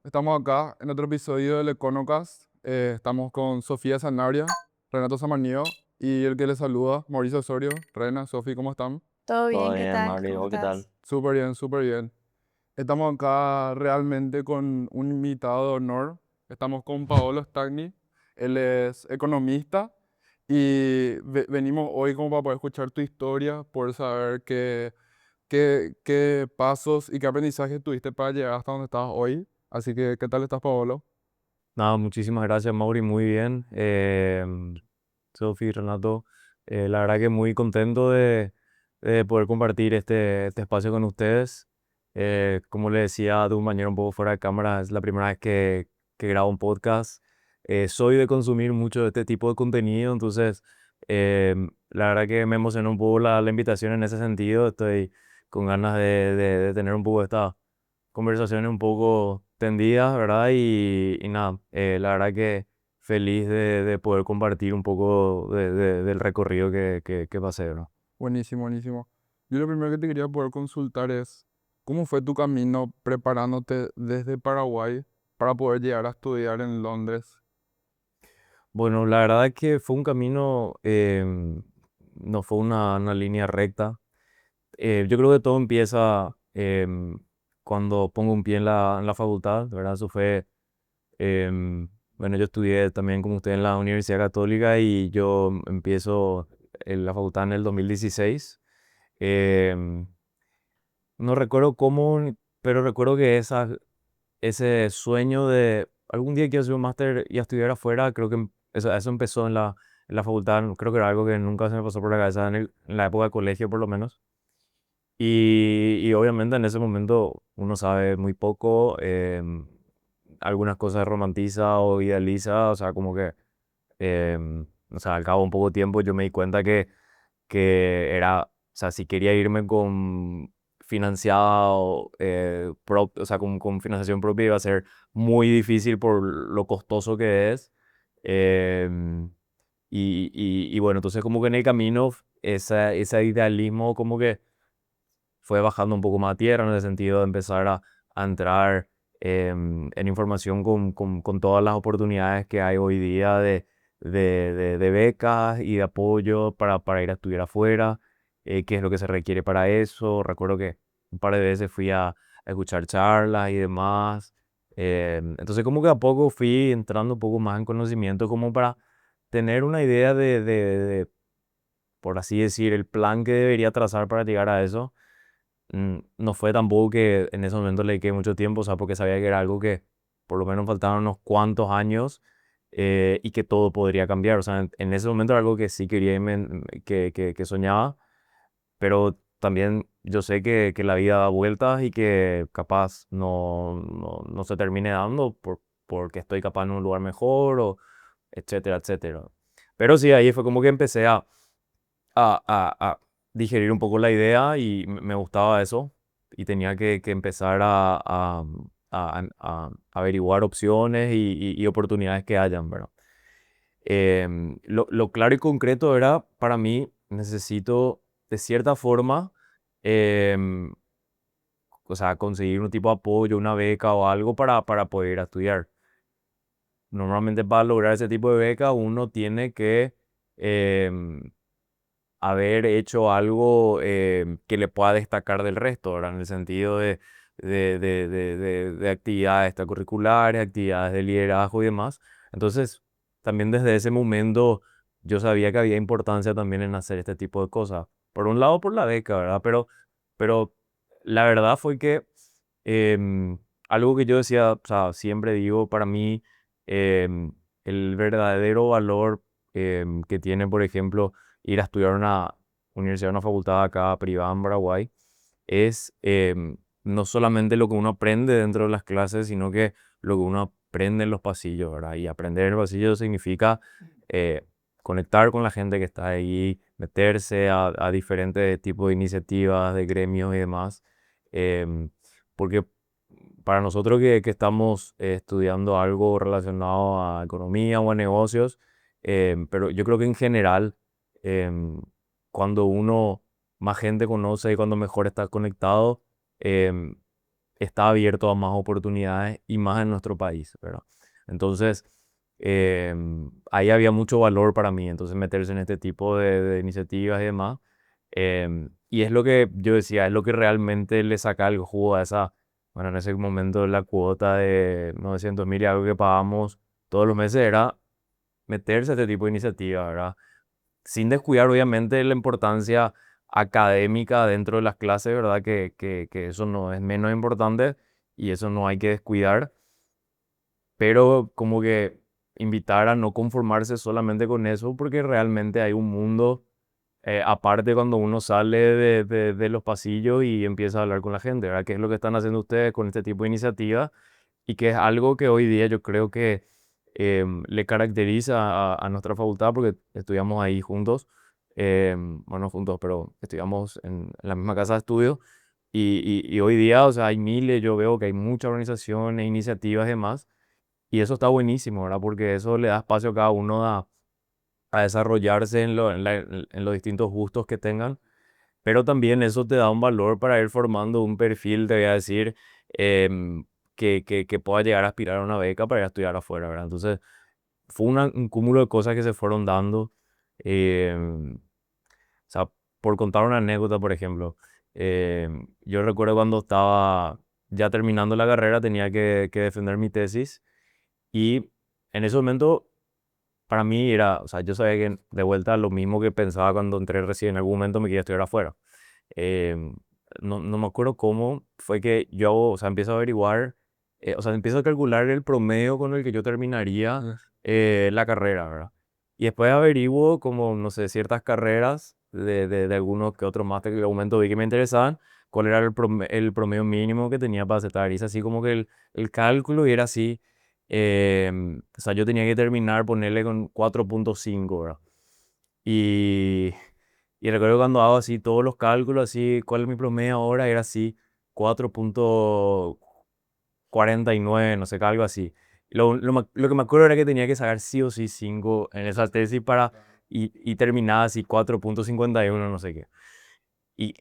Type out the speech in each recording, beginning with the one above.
Estamos acá en otro episodio del Econocast. Estamos con Sofía Sanabria, Renato Samaniego y el que les saluda, Mauricio Osorio. Rena, Sofi, ¿cómo están? Todo Todo bien, ¿qué bien, tal? Mauri, ¿Cómo ¿vos qué tal? estás? Súper bien, súper bien. Estamos acá realmente con un invitado de honor. Estamos con Paolo Stagni. Él es economista y venimos hoy como para poder escuchar tu historia, poder saber qué pasos y qué aprendizaje tuviste para llegar hasta donde estás hoy. Así que, ¿qué tal estás, Paolo? Nada, muchísimas gracias, Mauri, muy bien. Sofi, Renato, la verdad que muy contento de poder compartir este espacio con ustedes. Como le decía a tu compañero un poco fuera de cámara, es la primera vez que grabo un podcast. Soy de consumir mucho de este tipo de contenido, entonces la verdad que me emocionó un poco la invitación en ese sentido. Estoy con ganas de tener un poco esta conversaciones un poco tendidas, ¿verdad? Y nada, la verdad que feliz de poder compartir un poco del recorrido que pasé, ¿no? Buenísimo, buenísimo. Yo lo primero que te quería poder consultar es, ¿cómo fue tu camino preparándote desde Paraguay para poder llegar a estudiar en Londres? Bueno, la verdad es que fue un camino, no fue una línea recta. Yo creo que todo empieza cuando pongo un pie en la facultad, ¿verdad? Eso fue, bueno, yo estudié también como usted en la Universidad Católica y yo empiezo en la facultad en el 2016. Em, no recuerdo cómo, pero recuerdo que ese sueño de algún día quiero hacer un máster y a estudiar afuera, creo que eso empezó en la facultad. Creo que era algo que nunca se me pasó por la cabeza en la época de colegio, por lo menos. Y obviamente en ese momento uno sabe muy poco, algunas cosas romantiza o idealiza, o sea, como que, o sea, al cabo de un poco de tiempo yo me di cuenta que era, o sea, si quería irme con financiado, o sea, con financiación propia iba a ser muy difícil por lo costoso que es. em, y bueno, entonces como que en el camino ese idealismo como que fue bajando un poco más a tierra en el sentido de empezar a entrar en información con todas las oportunidades que hay hoy día de becas y de apoyo para ir a estudiar afuera, qué es lo que se requiere para eso. Recuerdo que un par de veces fui a escuchar charlas y demás. Entonces como que a poco fui entrando un poco más en conocimiento como para tener una idea por así decir, el plan que debería trazar para llegar a eso. No fue tampoco que en ese momento le dediqué mucho tiempo, o sea, porque sabía que era algo que por lo menos faltaban unos cuantos años, y que todo podría cambiar. O sea, en ese momento era algo que sí quería y que soñaba, pero también yo sé que la vida da vueltas y que capaz no se termine dando porque estoy capaz en un lugar mejor, o etcétera, etcétera. Pero sí, ahí fue como que empecé a digerir un poco la idea y me gustaba eso y tenía que empezar a averiguar opciones y oportunidades que hayan, ¿verdad? Lo claro y concreto era, para mí, necesito de cierta forma, em, o sea, conseguir un tipo de apoyo, una beca o algo para poder ir a estudiar. Normalmente para lograr ese tipo de beca uno tiene que em, haber hecho algo que le pueda destacar del resto, ¿verdad? En el sentido de actividades extracurriculares, actividades de liderazgo y demás. Entonces, también desde ese momento yo sabía que había importancia también en hacer este tipo de cosas. Por un lado, por la beca, ¿verdad? Pero la verdad fue que em, algo que yo decía, o sea, siempre digo, para mí, el verdadero valor que tiene, por ejemplo, ir a estudiar a una universidad, una facultad acá privada en Paraguay, es no solamente lo que uno aprende dentro de las clases, sino que lo que uno aprende en los pasillos, ¿verdad? Y aprender en los pasillos significa eh, conectar con la gente que está ahí, meterse a diferentes tipos de iniciativas, de gremios y demás. Porque para nosotros que estamos estudiando algo relacionado a economía o a negocios, pero yo creo que en general, em, cuando uno más gente conoce y cuando mejor está conectado, em, está abierto a más oportunidades y más en nuestro país, ¿verdad? Entonces, ahí había mucho valor para mí, entonces meterse en este tipo de iniciativas y demás. Y es lo que yo decía, es lo que realmente le saca el jugo a esa, bueno, en ese momento la cuota de 900.000 y algo que pagábamos todos los meses era meterse a este tipo de iniciativas, ¿verdad? Sin descuidar obviamente la importancia académica dentro de las clases, ¿verdad? Que eso no es menos importante y eso no hay que descuidar, pero como que invitar a no conformarse solamente con eso, porque realmente hay un mundo aparte cuando uno sale de los pasillos y empieza a hablar con la gente, ¿verdad? ¿Qué es lo que están haciendo ustedes con este tipo de iniciativa? Y que es algo que hoy día yo creo que le caracteriza a nuestra facultad, porque estudiamos ahí juntos, bueno, no juntos, pero estudiamos en la misma casa de estudio. Y hoy día, o sea, hay miles, yo veo que hay muchas organizaciones, iniciativas y demás, y eso está buenísimo, ¿verdad? Porque eso le da espacio a cada uno a desarrollarse en los distintos gustos que tengan, pero también eso te da un valor para ir formando un perfil, te voy a decir, em, que pueda llegar a aspirar a una beca para ir a estudiar afuera, ¿verdad? Entonces, fue un cúmulo de cosas que se fueron dando. O sea, por contar una anécdota, por ejemplo, yo recuerdo cuando estaba ya terminando la carrera, tenía que defender mi tesis y en ese momento para mí era, o sea, yo sabía que de vuelta lo mismo que pensaba cuando entré recién, en algún momento me quería estudiar afuera. Em, no me acuerdo cómo fue que yo, o sea, empiezo a averiguar, o sea, empiezo a calcular el promedio con el que yo terminaría la carrera, ¿verdad? Y después averiguo como, no sé, ciertas carreras de algunos que otros máster que en algún momento vi que me interesaban, cuál era el promedio mínimo que tenía para aceptar. Y es así como que el cálculo y era así, o sea, yo tenía que terminar, ponerle con 4.5, ¿verdad? Y, y recuerdo cuando hago así todos los cálculos, así, cuál es mi promedio ahora, era así 4.49, no sé, algo así. Lo que me acuerdo era que tenía que sacar sí o sí 5 en esa tesis y terminaba así 4.51, no sé qué. Y,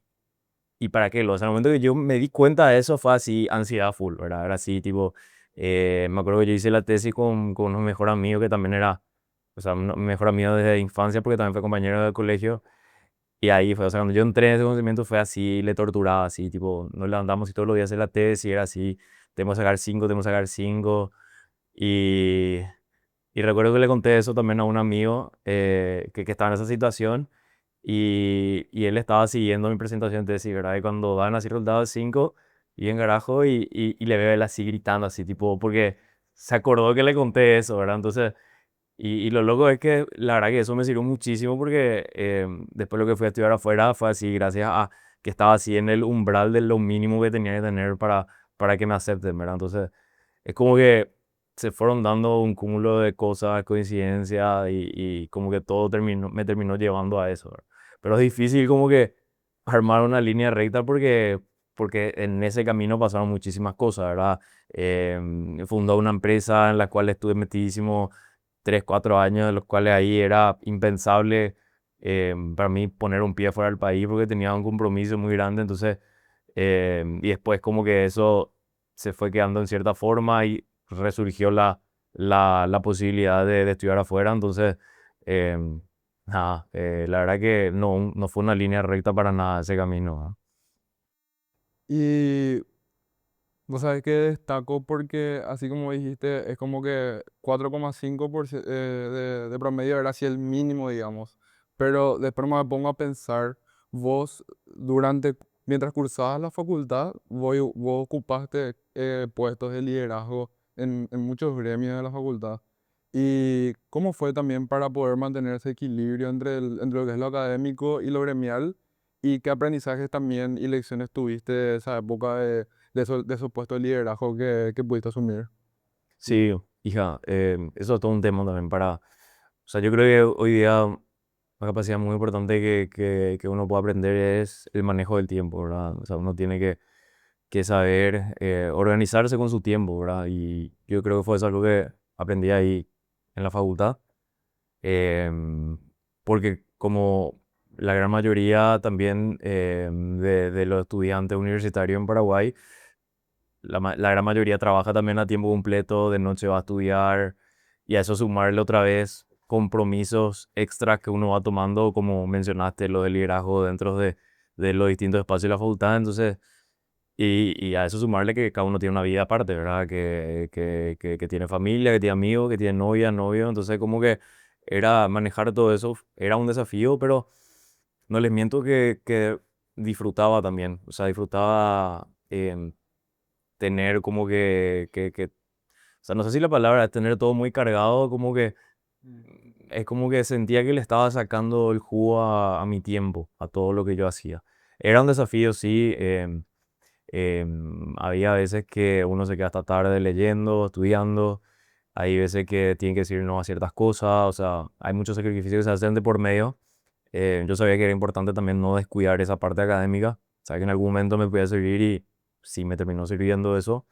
y para qué, o sea, en el momento que yo me di cuenta de eso fue así, ansiedad full, ¿verdad? Era así, tipo, me acuerdo que yo hice la tesis con un mejor amigo que también era, o sea, un mejor amigo desde infancia porque también fue compañero del colegio. Y ahí fue, o sea, cuando yo entré en ese conocimiento fue así, le torturaba así, tipo, nos levantamos y todos los días hacer la tesis y era así, tenemos que sacar 5, tenemos que sacar 5. Y, y recuerdo que le conté eso también a un amigo que estaba en esa situación y él estaba siguiendo mi presentación de tesis, ¿verdad? Y cuando dan así resultado de 5 y en garajo y le veo él así gritando, así, tipo, porque se acordó que le conté eso, ¿verdad? Entonces... Y lo loco es que la verdad que eso me sirvió muchísimo porque después lo que fui a estudiar afuera fue así, gracias a que estaba así en el umbral de lo mínimo que tenía que tener para que me acepten, ¿verdad? Entonces, es como que se fueron dando un cúmulo de cosas, coincidencias y como que todo me terminó llevando a eso, ¿verdad? Pero es difícil como que armar una línea recta porque en ese camino pasaron muchísimas cosas, ¿verdad? Fundó una empresa en la cual estuve metidísimo 3, 4 años, de los cuales ahí era impensable para mí poner un pie fuera del país porque tenía un compromiso muy grande, entonces, y después como que eso se fue quedando en cierta forma y resurgió la posibilidad de estudiar afuera, entonces, nada, la verdad que no fue una línea recta para nada ese camino, ¿verdad? Y vos sabés que destaco porque, así como dijiste, es como que 4,5% de promedio era así el mínimo, digamos. Pero después me pongo a pensar, vos mientras cursabas la facultad, vos ocupaste puestos de liderazgo en muchos gremios de la facultad. ¿Y cómo fue también para poder mantener ese equilibrio entre lo que es lo académico y lo gremial? ¿Y qué aprendizajes también y lecciones tuviste de esa época de esos puestos de liderazgo que pudiste asumir? Sí, hija, eso es todo un tema también o sea, yo creo que hoy día una capacidad muy importante que uno puede aprender es el manejo del tiempo, ¿verdad? O sea, uno tiene que saber organizarse con su tiempo, ¿verdad? Y yo creo que fue eso algo que aprendí ahí en la facultad, em, porque como la gran mayoría también de los estudiantes universitarios en Paraguay, la gran mayoría trabaja también a tiempo completo, de noche va a estudiar y a eso sumarle otra vez compromisos extras que uno va tomando, como mencionaste, lo del liderazgo dentro de los distintos espacios de la facultad. Entonces, y a eso sumarle que cada uno tiene una vida aparte, ¿verdad? Que tiene familia, que tiene amigos, que tiene novia, novio. Entonces, como que era manejar todo eso, era un desafío, pero no les miento que disfrutaba también. O sea, disfrutaba tener como o sea, no sé si la palabra es tener todo muy cargado, como que es como que sentía que le estaba sacando el jugo a mi tiempo, a todo lo que yo hacía. Era un desafío, sí. Había veces que uno se queda hasta tarde leyendo, estudiando. Hay veces que tiene que decir no a ciertas cosas. O sea, hay muchos sacrificios que se hacen de por medio. Yo sabía que era importante también no descuidar esa parte académica. Sabía que en algún momento me podía servir y sí me terminó sirviendo eso.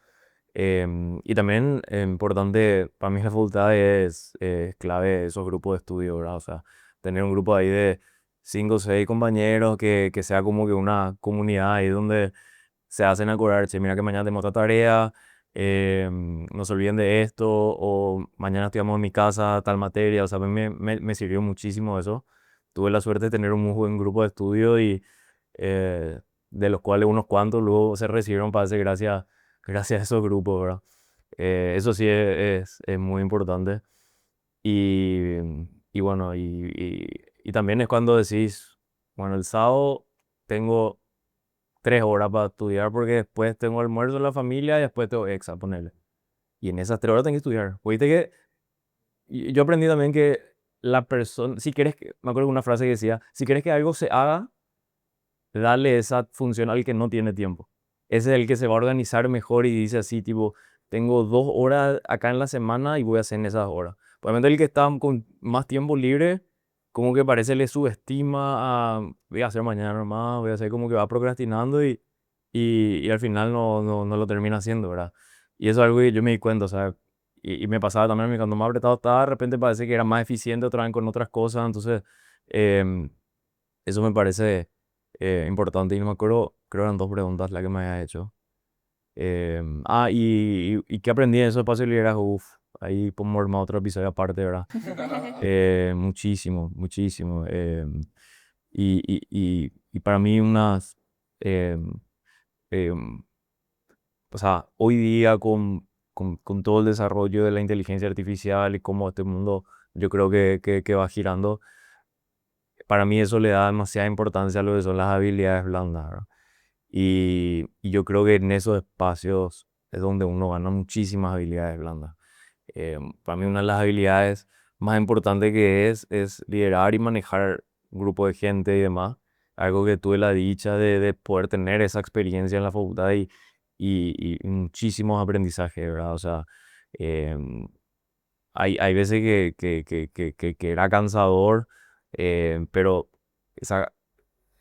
Y también importante, para mí la facultad es clave esos grupos de estudio, ¿verdad? O sea, tener un grupo ahí de 5 o 6 compañeros que sea como que una comunidad ahí donde se hacen acordar, che, mira que mañana tenemos esta tarea, no se olviden de esto, o mañana estudiamos en mi casa tal materia. O sea, a mí me sirvió muchísimo eso. Tuve la suerte de tener un muy buen grupo de estudio y eh, de los cuales unos cuantos luego se recibieron, parece, gracias a esos grupos, ¿verdad? Eso sí es muy importante. Y, y bueno, y también es cuando decís, bueno, el sábado tengo 3 horas para estudiar porque después tengo almuerzo en la familia y después tengo extra, ponerle. Y en esas 3 horas tengo que estudiar. Oíste que yo aprendí también que la persona, si quieres que, me acuerdo de una frase que decía, si quieres que algo se haga, dale esa función al que no tiene tiempo. Ese es el que se va a organizar mejor y dice así, tipo, tengo 2 horas acá en la semana y voy a hacer en esas horas. Probablemente el que está con más tiempo libre, como que parece le subestima a, voy a hacer mañana nomás, voy a hacer como que va procrastinando y al final no lo termina haciendo, ¿verdad? Y eso es algo que yo me di cuenta, o sea, y me pasaba también a mí cuando más apretado estaba, de repente parece que era más eficiente otra vez con otras cosas. Entonces, em, eso me parece importante y no me acuerdo, creo que eran 2 preguntas las que me había hecho. ¿Y qué aprendí de eso de espacio de liderazgo? Uf, ahí podemos armar otro episodio aparte, ¿verdad? Muchísimo, muchísimo. Y para mí em, em, o sea, hoy día con todo el desarrollo de la inteligencia artificial y cómo este mundo yo creo que va girando, para mí eso le da demasiada importancia a lo que son las habilidades blandas, ¿verdad? Y yo creo que en esos espacios es donde uno gana muchísimas habilidades blandas. Para mí una de las habilidades más importantes que es liderar y manejar un grupo de gente y demás. Algo que tuve la dicha de poder tener esa experiencia en la facultad y muchísimos aprendizajes, ¿verdad? O sea, em, hay veces que era cansador, pero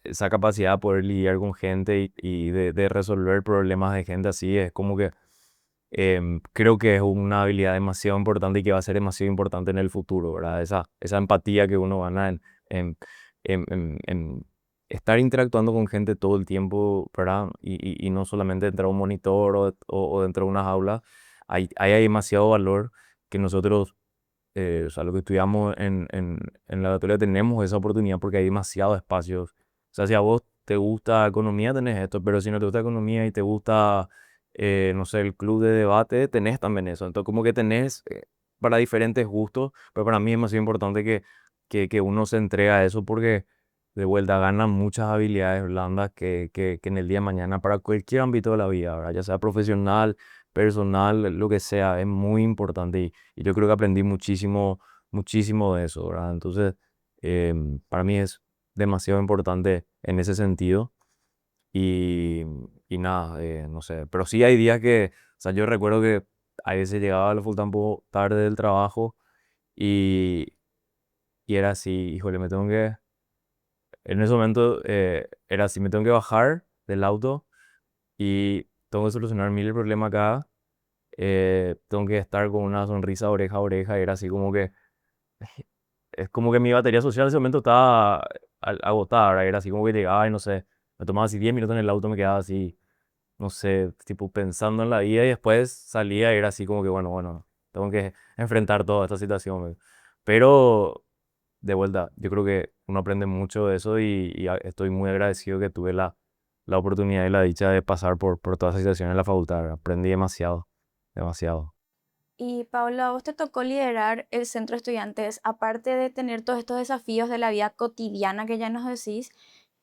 esa capacidad de poder lidiar con gente y de resolver problemas de gente así es como que creo que es una habilidad demasiado importante y que va a ser demasiado importante en el futuro, ¿verdad? Esa empatía que uno gana en, en estar interactuando con gente todo el tiempo, ¿verdad? Y no solamente dentro de un monitor o dentro de unas aulas. Hay demasiado valor que nosotros, o sea, lo que estudiamos en la laboratorio tenemos esa oportunidad porque hay demasiados espacios. O sea, si a vos te gusta economía, tenés esto, pero si no te gusta economía y te gusta, no sé, el club de debate, tenés también eso. Entonces, como que tenés para diferentes gustos, pero para mí es más importante que uno se entrega a eso porque de vuelta gana muchas habilidades blandas que en el día de mañana para cualquier ámbito de la vida, ¿verdad? Ya sea profesional, personal, lo que sea, es muy importante y yo creo que aprendí muchísimo, muchísimo de eso, ¿verdad? Entonces, para mí es demasiado importante en ese sentido y, y nada, no sé, pero sí hay días que, o sea, yo recuerdo que a veces llegaba a la full un poco tarde del trabajo y, y era así, híjole, en ese momento era así, me tengo que bajar del auto y tengo que solucionar mil problemas acá. Tengo que estar con una sonrisa oreja a oreja. Y era así como que, es como que mi batería social en ese momento estaba agotada, ¿verdad? Era así como que llegaba y no sé, me tomaba así 10 minutos en el auto, me quedaba así. no sé, tipo pensando en la vida y después salía y era así como que, bueno, tengo que enfrentar toda esta situación. Pero de vuelta, yo creo que uno aprende mucho de eso y estoy muy agradecido que tuve la oportunidad y la dicha de pasar por toda esa situación en la facultad. Aprendí demasiado, demasiado. Y Paula, ¿a vos te tocó liderar el centro de estudiantes, aparte de tener todos estos desafíos de la vida cotidiana que ya nos decís,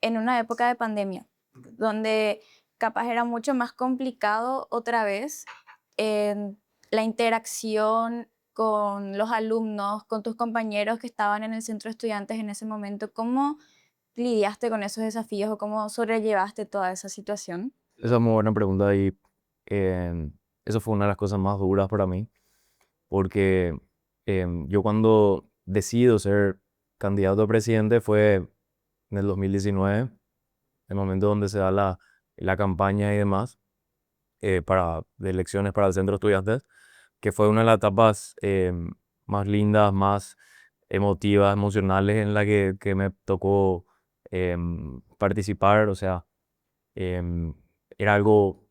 en una época de pandemia, donde capaz era mucho más complicado otra vez en la interacción con los alumnos, con tus compañeros que estaban en el centro de estudiantes en ese momento? ¿Cómo lidiaste con esos desafíos o cómo sobrellevaste toda esa situación? Esa es muy buena pregunta y eh, eso fue una de las cosas más duras para mí, porque yo cuando decido ser candidato a presidente fue en el 2019, el momento donde se da la campaña y demás de elecciones para el centro de estudiantes, que fue una de las etapas más lindas, más emotivas, emocionales en la que me tocó participar. O sea, em, era algo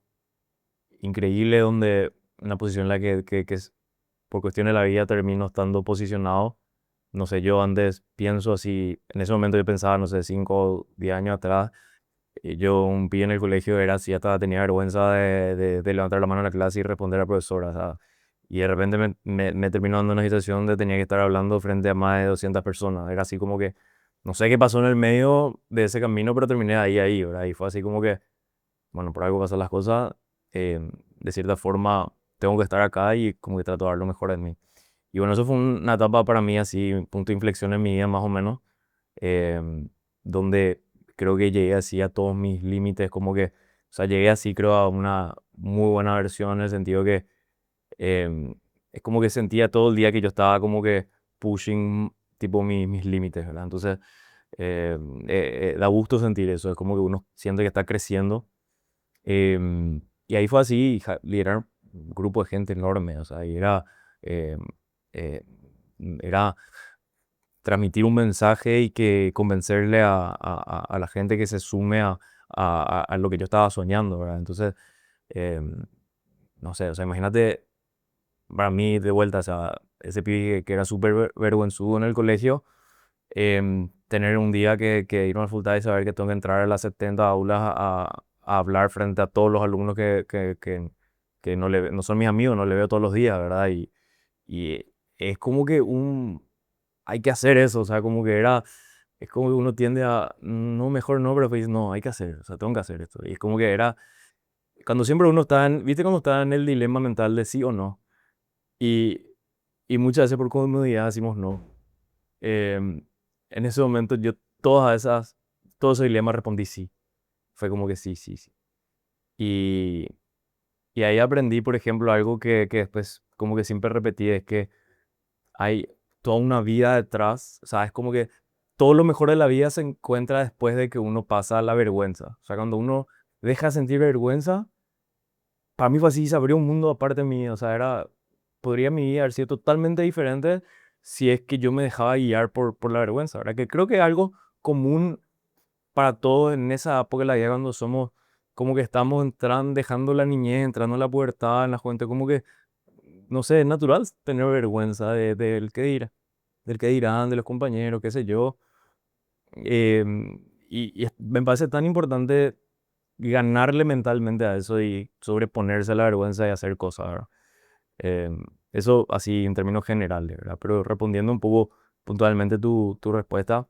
increíble donde una posición en la por cuestión de la vida termino estando posicionado. No sé, yo antes pienso así, en ese momento yo pensaba, no sé, 5 o 10 años atrás, yo un pibe en el colegio era así, hasta tenía vergüenza de levantar la mano en la clase y responder a la profesora, o sea, y de repente me terminó dando una situación donde tenía que estar hablando frente a más de 200 personas. Era así como que, no sé qué pasó en el medio de ese camino, pero terminé ahí, ¿verdad? Y fue así como que, bueno, por algo pasan las cosas, de cierta forma tengo que estar acá y como que trato de dar lo mejor de mí. Y bueno, eso fue una etapa para mí así, un punto de inflexión en mi vida más o menos, em, donde creo que llegué así a todos mis límites, como que, o sea, llegué así creo a una muy buena versión en el sentido que em, es como que sentía todo el día que yo estaba como que pushing tipo mis límites, ¿verdad? Entonces, da gusto sentir eso, es como que uno siente que está creciendo. Y ahí fue así, liderar un grupo de gente enorme, o sea, y em, eh, era transmitir un mensaje y que convencerle a la gente que se sume a lo que yo estaba soñando, ¿verdad? Entonces, em, no sé, o sea, imagínate para mí de vuelta, o sea, ese pibe que era súper vergüenzudo en el colegio, tener un día que ir a la facultad y saber que tengo que entrar a las 70 aulas a hablar frente a todos los alumnos que no son mis amigos, no le veo todos los días, ¿verdad? Y es como que hay que hacer eso, o sea, como que es como que uno tiende a, no, mejor no, pero pues no, hay que hacer, o sea, tengo que hacer esto. Y es como que cuando siempre uno está ¿viste cuando está en el dilema mental de sí o no? Y, y muchas veces por comodidad decimos no. En ese momento yo todos esos dilemas respondí sí. Fue como que sí, sí, sí. Y, y ahí aprendí, por ejemplo, algo que después como que siempre repetí, es que hay toda una vida detrás, o sea, es como que todo lo mejor de la vida se encuentra después de que uno pasa la vergüenza. O sea, cuando uno deja de sentir vergüenza, para mí fue así, se abrió un mundo aparte de mí, o sea, podría mi vida haber sido totalmente diferente si es que yo me dejaba guiar por la vergüenza, ¿verdad? Que creo que es algo común para todos en esa época de la vida cuando somos, como que estamos entrando, dejando la niñez, entrando en la pubertad, en la juventud, como que, no sé, es natural tener vergüenza del que dirán, de los compañeros, qué sé yo. Me parece tan importante ganarle mentalmente a eso y sobreponerse a la vergüenza y hacer cosas, ¿verdad? Eso así en términos generales, ¿verdad? Pero respondiendo un poco puntualmente tu respuesta,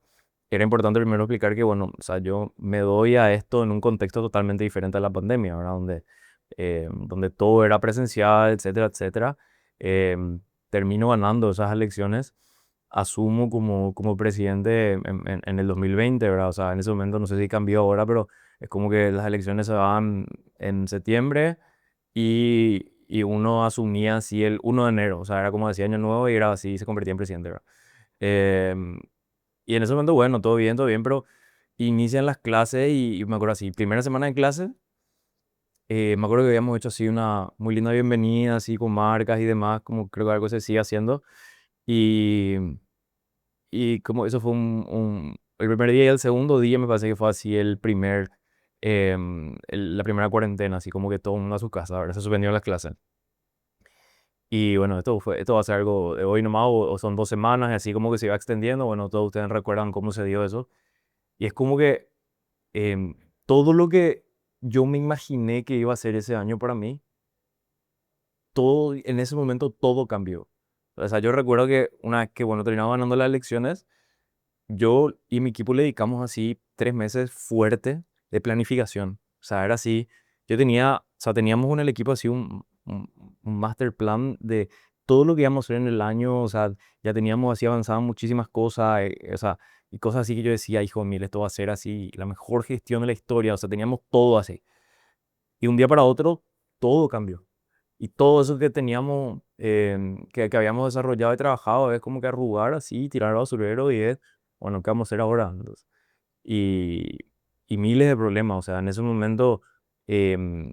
era importante primero explicar que, bueno, o sea, yo me doy a esto en un contexto totalmente diferente a la pandemia, ¿verdad? Donde todo era presencial, etcétera, etcétera. Termino ganando esas elecciones, asumo como presidente en el 2020, ¿verdad? O sea, en ese momento no sé si cambió ahora, pero es como que las elecciones se van en septiembre y uno asumía así el 1 de enero, o sea, era como decía Año Nuevo y era así, se convertía en presidente, ¿verdad? Em, y en ese momento, bueno, todo bien, pero inician las clases y me acuerdo así, primera semana de clase, me acuerdo que habíamos hecho así una muy linda bienvenida, así con marcas y demás, como creo que algo se sigue haciendo. Y, y como eso fue el primer día y el segundo día me parece que fue así el primer la primera cuarentena, así como que todo el mundo a su casa, ¿verdad? Se suspendieron las clases. Y bueno, esto va a ser algo de hoy nomás, o son 2 semanas, y así como que se va extendiendo. Bueno, todos ustedes recuerdan cómo se dio eso. Y es como que em, todo lo que yo me imaginé que iba a ser ese año para mí, todo, en ese momento todo cambió. O sea, yo recuerdo que una vez que, bueno, terminamos ganando las elecciones, yo y mi equipo le dedicamos así 3 meses fuerte de planificación. O sea, era así. O sea, teníamos en el equipo así un master plan de todo lo que íbamos a hacer en el año. O sea, ya teníamos así avanzadas muchísimas cosas. O sea, y cosas así que yo decía, hijo, mire, esto va a ser así, la mejor gestión de la historia. O sea, teníamos todo así. Y un día para otro, todo cambió. Y todo eso que teníamos, que habíamos desarrollado y trabajado, es como que arrugar así, tirar al basurero y es, bueno, ¿qué vamos a hacer ahora? Entonces, y, y miles de problemas. O sea, en ese momento, em,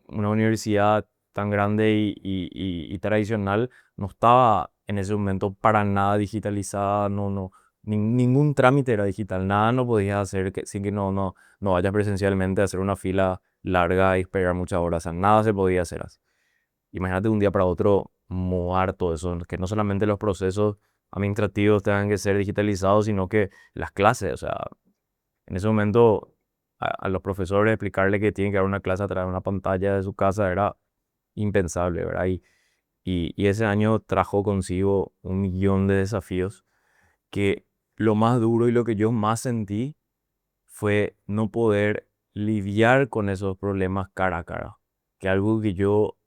una universidad tan grande y tradicional no estaba en ese momento para nada digitalizada, ningún trámite era digital, nada no podías hacer sin que no vayas presencialmente a hacer una fila larga y esperar muchas horas, o sea, nada se podía hacer así. Imagínate de un día para otro mudar todo eso, que no solamente los procesos administrativos tengan que ser digitalizados, sino que las clases, o sea, en ese momento a los profesores explicarle que tienen que dar una clase a través de una pantalla de su casa era impensable, ¿verdad? Y ese año trajo consigo 1 millón de desafíos que lo más duro y lo que yo más sentí fue no poder lidiar con esos problemas cara a cara, que es algo que yo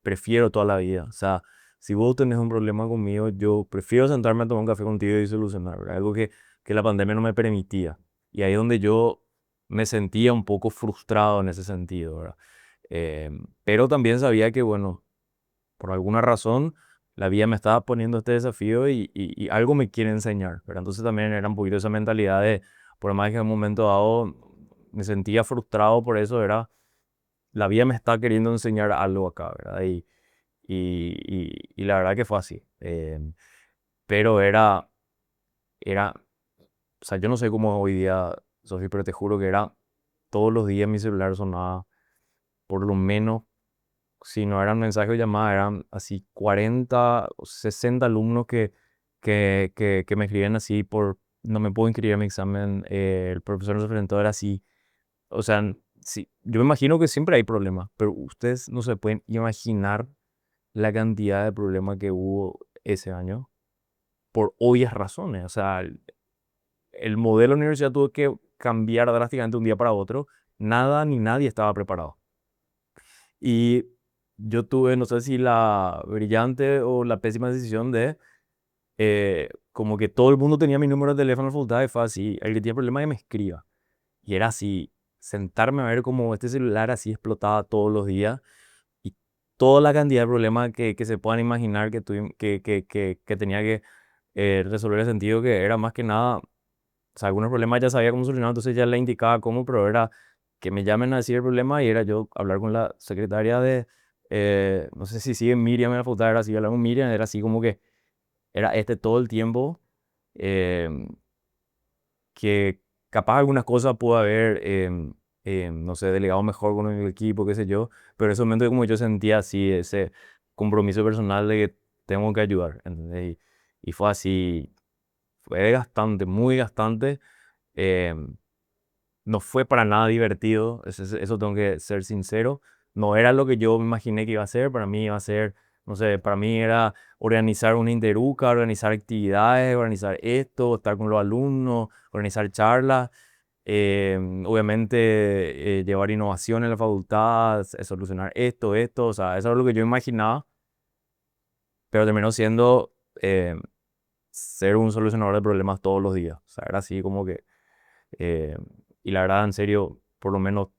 prefiero toda la vida. O sea, si vos tenés un problema conmigo, yo prefiero sentarme a tomar un café contigo y solucionar, ¿verdad? Algo que la pandemia no me permitía. Y ahí es donde yo me sentía un poco frustrado en ese sentido, ¿verdad? Pero también sabía que, bueno, por alguna razón, la vida me estaba poniendo este desafío y algo me quiere enseñar, ¿verdad? Entonces también era un poquito esa mentalidad de, por más que en un momento dado me sentía frustrado por eso, era, la vida me está queriendo enseñar algo acá, ¿verdad? Y la verdad que fue así. Pero era, o sea, yo no sé cómo hoy día, Sofi, pero te juro que era todos los días mi celular sonaba por lo menos, si no eran mensajes o llamadas, eran así 40 o 60 alumnos que me escribían así por, no me puedo inscribir a mi examen, el profesor nos presentó, era así. O sea, sí, yo me imagino que siempre hay problemas, pero ustedes no se pueden imaginar la cantidad de problemas que hubo ese año por obvias razones. O sea, el modelo de la universidad tuvo que cambiar drásticamente un día para otro. Nada ni nadie estaba preparado. Y yo tuve, no sé si la brillante o la pésima decisión de, como que todo el mundo tenía mi número de teléfono en la facultad y fue así, el que tiene problemas que me escriba. Y era así, sentarme a ver cómo este celular así explotaba todos los días y toda la cantidad de problemas que se puedan imaginar que tenía que resolver el sentido que era más que nada, o sea, algunos problemas ya sabía cómo solucionar, entonces ya le indicaba cómo, pero era que me llamen a decir el problema y era yo hablar con la secretaria de, no sé si sigue Miriam en la facultad, era así, hablar con Miriam, era así como que era todo el tiempo, em, que capaz algunas cosas pudo haber, no sé, delegado mejor con el equipo, qué sé yo, pero en ese momento como yo sentía así ese compromiso personal de que tengo que ayudar, ¿entendés? Y fue así, fue desgastante, muy gastante, em, no fue para nada divertido, eso tengo que ser sincero, no era lo que yo me imaginé que iba a ser, para mí iba a ser, no sé, para mí era organizar una interuca, organizar actividades, organizar esto, estar con los alumnos, organizar charlas, obviamente llevar innovación en la facultad, solucionar esto, o sea, eso es lo que yo imaginaba, pero terminó siendo ser un solucionador de problemas todos los días, o sea, era así como que, eh, y la verdad, en serio, por lo menos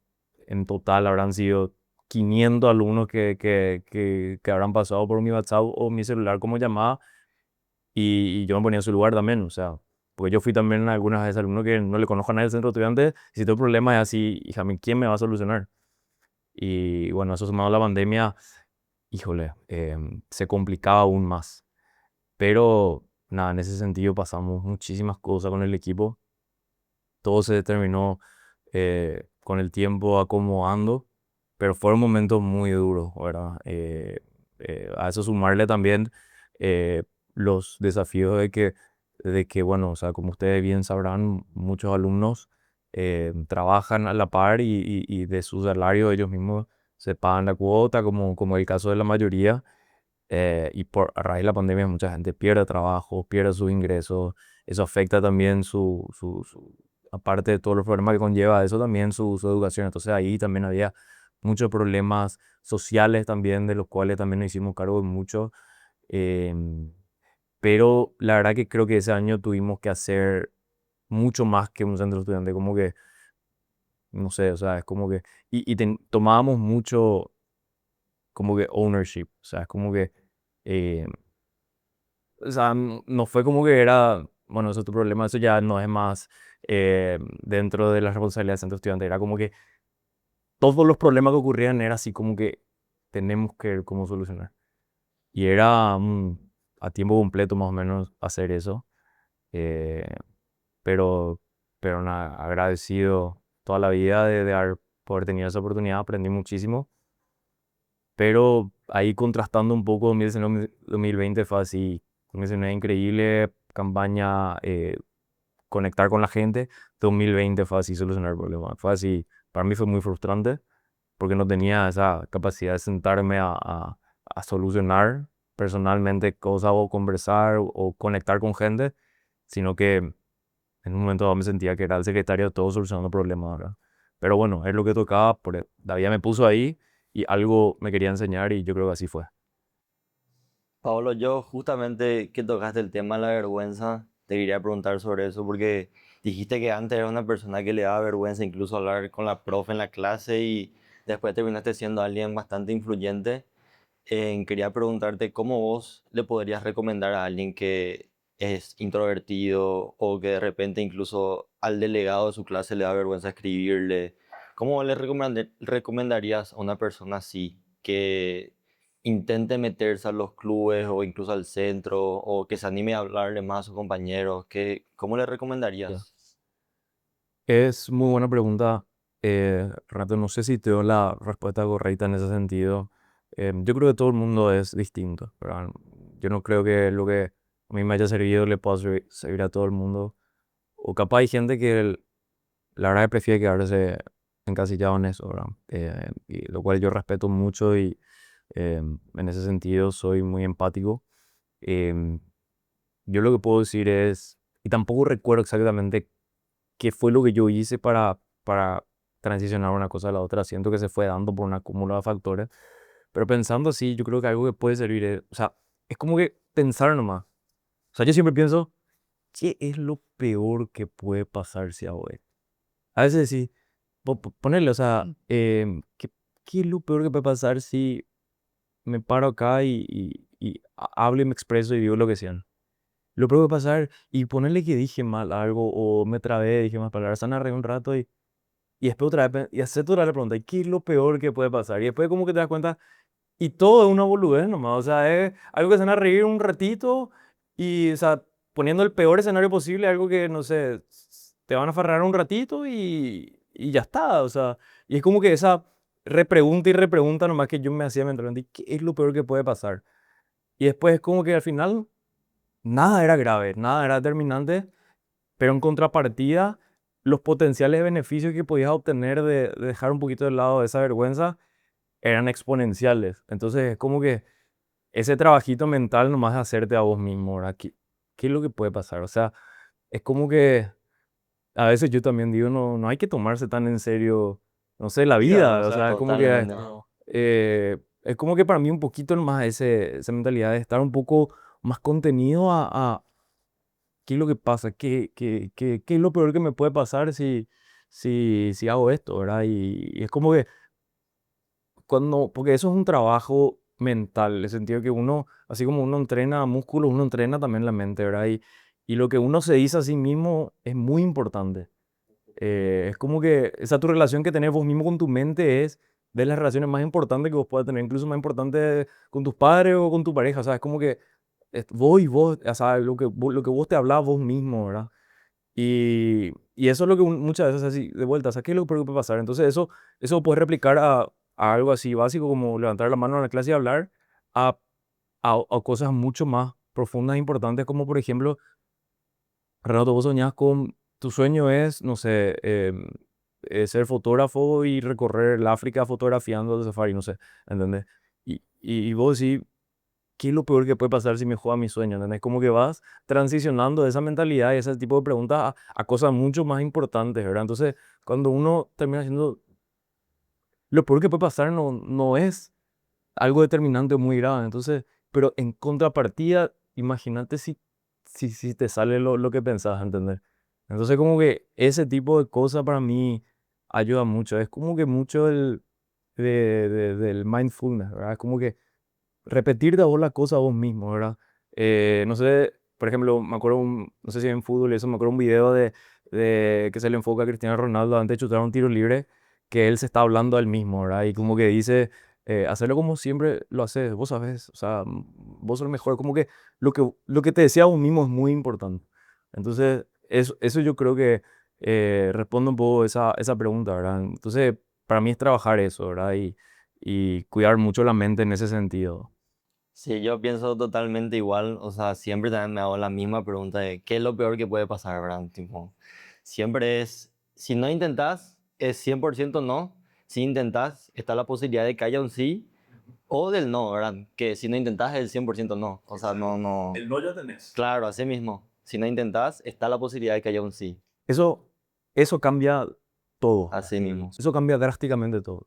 en total habrán sido 500 alumnos que habrán pasado por mi WhatsApp o mi celular como llamada y yo me ponía en su lugar también, o sea, porque yo fui también algunas veces alumno que no le conozco a nadie del centro de estudiantes, si tengo problemas es así, hija, ¿quién me va a solucionar? Y bueno, eso sumado a la pandemia, híjole, se complicaba aún más. Pero nada, en ese sentido pasamos muchísimas cosas con el equipo. Todo se terminó con el tiempo acomodando, pero fueron momentos muy duros, ¿verdad? A eso sumarle también eh, los desafíos de que, bueno, o sea, como ustedes bien sabrán, muchos alumnos trabajan a la par y de su salario ellos mismos se pagan la cuota, como el caso de la mayoría. Y a raíz de la pandemia mucha gente pierde trabajo, pierde sus ingresos, eso afecta también aparte de todos los problemas que conlleva eso, también su educación. Entonces ahí también había muchos problemas sociales también, de los cuales también nos hicimos cargo de mucho. em, pero la verdad que creo que ese año tuvimos que hacer mucho más que un centro estudiante, como que, no sé, o sea, es como que, tomábamos mucho como que ownership, o sea, es como que... eh, O sea, no fue como que era, bueno, eso es tu problema, eso ya no es más dentro de la responsabilidad del centro estudiante, era como que todos los problemas que ocurrían era así como que tenemos que ver cómo solucionar. Y era a tiempo completo más o menos hacer eso, eh, pero, pero nada, agradecido toda la vida de poder tener esa oportunidad, aprendí muchísimo, pero ahí contrastando un poco 2019-2020 fue así, 2019 increíble, campaña, conectar con la gente. 2020 fue así solucionar el problema. Fue así, para mí fue muy frustrante porque no tenía esa capacidad de sentarme a solucionar personalmente cosas o conversar o conectar con gente, sino que en un momento dado me sentía que era el secretario de todo solucionando problemas, ¿verdad? Pero bueno, es lo que tocaba, la vida me puso ahí y algo me quería enseñar y yo creo que así fue. Pablo, yo justamente que tocaste el tema de la vergüenza, te quería preguntar sobre eso porque dijiste que antes era una persona que le daba vergüenza incluso hablar con la profe en la clase y después terminaste siendo alguien bastante influyente. Quería preguntarte cómo vos le podrías recomendar a alguien que es introvertido o que de repente incluso al delegado de su clase le da vergüenza escribirle. ¿Cómo le recomendarías a una persona así que intente meterse a los clubes o incluso al centro o que se anime a hablarle más a sus compañeros? ¿Cómo le Ya. recomendarías? Es muy buena pregunta. Renato, no sé si te doy la respuesta correcta en ese sentido. Yo creo que todo el mundo es distinto, ¿verdad? Yo no creo que lo que a mí me haya servido le pueda servir a todo el mundo. O capaz hay gente que la verdad que prefiere quedarse encasillado en eso, ¿verdad? Y lo cual yo respeto mucho y en ese sentido soy muy empático. Em, yo lo que puedo decir es, y tampoco recuerdo exactamente qué fue lo que yo hice para transicionar una cosa a la otra. Siento que se fue dando por una cúmula de factores. Pero pensando así, yo creo que algo que puede servir es, o sea, es como que pensar nomás. O sea, yo siempre pienso, ¿qué es lo peor que puede pasar si hago esto? A veces sí, ponerle, o sea, ¿qué es lo peor que puede pasar si me paro acá y hablo y me expreso y digo lo que sea? Lo peor que puede pasar, y ponerle que dije mal algo o me trabé, dije más palabras, van a reír un rato y después otra vez, y hacerte otra vez la pregunta, ¿y qué es lo peor que puede pasar? Y después como que te das cuenta, y todo es una boludez nomás, o sea, es algo que se van a reír un ratito y, o sea, poniendo el peor escenario posible, algo que, no sé, te van a farrar un ratito y ya está, o sea, y es como que esa repregunta y repregunta nomás que yo me hacía mentalmente, ¿qué es lo peor que puede pasar? Y después es como que al final nada era grave, nada era determinante, pero en contrapartida, los potenciales beneficios que podías obtener de dejar un poquito de lado esa vergüenza eran exponenciales. Entonces es como que ese trabajito mental nomás de hacerte a vos mismo, ¿verdad? ¿Qué es lo que puede pasar? O sea, es como que a veces yo también digo, no hay que tomarse tan en serio, no sé, la Sí, ¿verdad? vida. O O sea, sea, totalmente. es como que para mí un poquito más esa mentalidad de estar un poco más contenido a qué es lo que pasa, qué es lo peor que me puede pasar si hago esto, ¿verdad? Y es como que porque eso es un trabajo mental, en el sentido que uno, así como uno entrena músculos, uno entrena también la mente, ¿verdad? Y lo que uno se dice a sí mismo es muy importante. Es como que esa tu relación que tenés vos mismo con tu mente es de las relaciones más importantes que vos puedas tener, incluso más importante con tus padres o con tu pareja, o sea, es como que vos y vos, o sea, lo que vos te hablás vos mismo, ¿verdad? Y eso es lo que muchas veces así, de vuelta, ¿sabes qué es lo peor que puede pasar? Entonces eso puedes replicar a algo así básico como levantar la mano en la clase y hablar, a, a cosas mucho más profundas e importantes como por ejemplo, Renato, vos soñás con, tu sueño es, no sé, ser fotógrafo y recorrer el África fotografiando el safari, no sé, ¿entendés? Y vos decís, ¿qué es lo peor que puede pasar si me juega mi sueño? ¿Entendés? Como que vas transicionando de esa mentalidad y ese tipo de preguntas a cosas mucho más importantes, ¿verdad? Entonces, cuando uno termina haciendo, lo peor que puede pasar no es algo determinante o muy grave. Entonces, pero en contrapartida, imagínate si te sale lo que pensás, ¿entendés? Entonces, como que ese tipo de cosas para mí ayuda mucho. Es como que mucho del mindfulness, ¿verdad? Es como que repetirte a vos la cosa a vos mismo, ¿verdad? No sé, por ejemplo, me acuerdo, no sé si en fútbol y eso, me acuerdo un video de que se le enfoca a Cristiano Ronaldo antes de chutar un tiro libre, que él se está hablando a él mismo, ¿verdad? Y como que dice, hacerlo como siempre lo haces, vos sabés, o sea, vos sos el mejor, como que lo que te decía a vos mismo es muy importante. Entonces, eso yo creo que responde un poco esa pregunta, ¿verdad? Entonces, para mí es trabajar eso, ¿verdad? Y cuidar mucho la mente en ese sentido. Sí, yo pienso totalmente igual, o sea, siempre también me hago la misma pregunta de qué es lo peor que puede pasar, ¿verdad? Tipo, siempre es, si no intentas, es 100% no, si intentas, está la posibilidad de que haya un sí o del no, ¿verdad? Que si no intentas es el 100% no, o sea, no, El no ya tenés. claro, así mismo, si no intentas, está la posibilidad de que haya un sí, Eso, eso cambia todo. así mismo. Eso cambia drásticamente todo.